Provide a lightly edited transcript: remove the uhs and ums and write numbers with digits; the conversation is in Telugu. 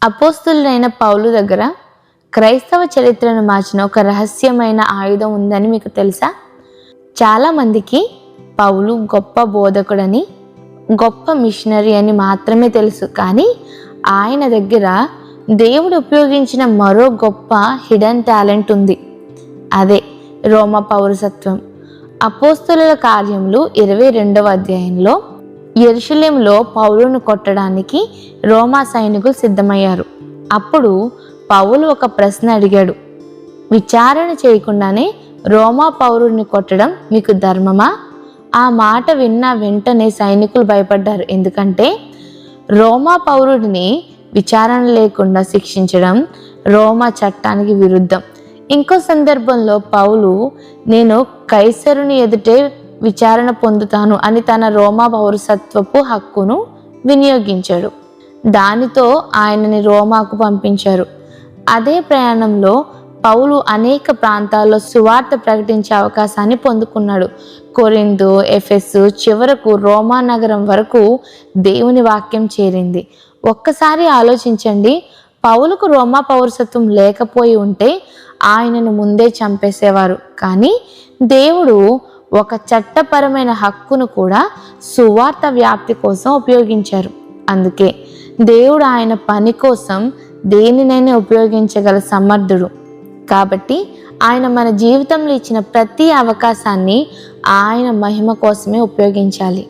అపోస్తులైన పౌలు దగ్గర క్రైస్తవ చరిత్రను మార్చిన ఒక రహస్యమైన ఆయుధం ఉందని మీకు తెలుసా? చాలామందికి పౌలు గొప్ప బోధకుడని, గొప్ప మిషనరీ అని మాత్రమే తెలుసు. కానీ ఆయన దగ్గర దేవుడు ఉపయోగించిన మరో గొప్ప హిడెన్ టాలెంట్ ఉంది. అదే రోమా పౌరసత్వం. అపోస్తుల కార్యములు 22వ అధ్యాయంలో యెరూషలేములో పౌలును కొట్టడానికి రోమా సైనికులు సిద్ధమయ్యారు. అప్పుడు పౌలు ఒక ప్రశ్న అడిగాడు. విచారణ చేయకుండానే రోమా పౌరుడిని కొట్టడం మీకు ధర్మమా? ఆ మాట విన్న వెంటనే సైనికులు భయపడ్డారు. ఎందుకంటే రోమా పౌరుడిని విచారణ లేకుండా శిక్షించడం రోమా చట్టానికి విరుద్ధం. ఇంకో సందర్భంలో పౌలు, నేను కైసరుని ఎదుటే విచారణ పొందుతాను అని తన రోమా పౌరసత్వపు హక్కును వినియోగించాడు. దానితో ఆయనని రోమాకు పంపించారు. అదే ప్రయాణంలో పౌలు అనేక ప్రాంతాల్లో సువార్త ప్రకటించే అవకాశాన్ని పొందుకున్నాడు. కొరింథు, ఎఫెసు, చివరకు రోమా నగరం వరకు దేవుని వాక్యం చేరింది. ఒక్కసారి ఆలోచించండి, పౌలుకు రోమా పౌరసత్వం లేకపోయి ఉంటే ఆయనను ముందే చంపేసేవారు. కానీ దేవుడు ఒక చట్టపరమైన హక్కును కూడా సువార్త వ్యాప్తి కోసం ఉపయోగించారు. అందుకే దేవుడు ఆయన పని కోసం దేనినైనా ఉపయోగించగల సమర్థుడు. కాబట్టి ఆయన మన జీవితంలో ఇచ్చిన ప్రతి అవకాశాన్ని ఆయన మహిమ కోసమే ఉపయోగించాలి.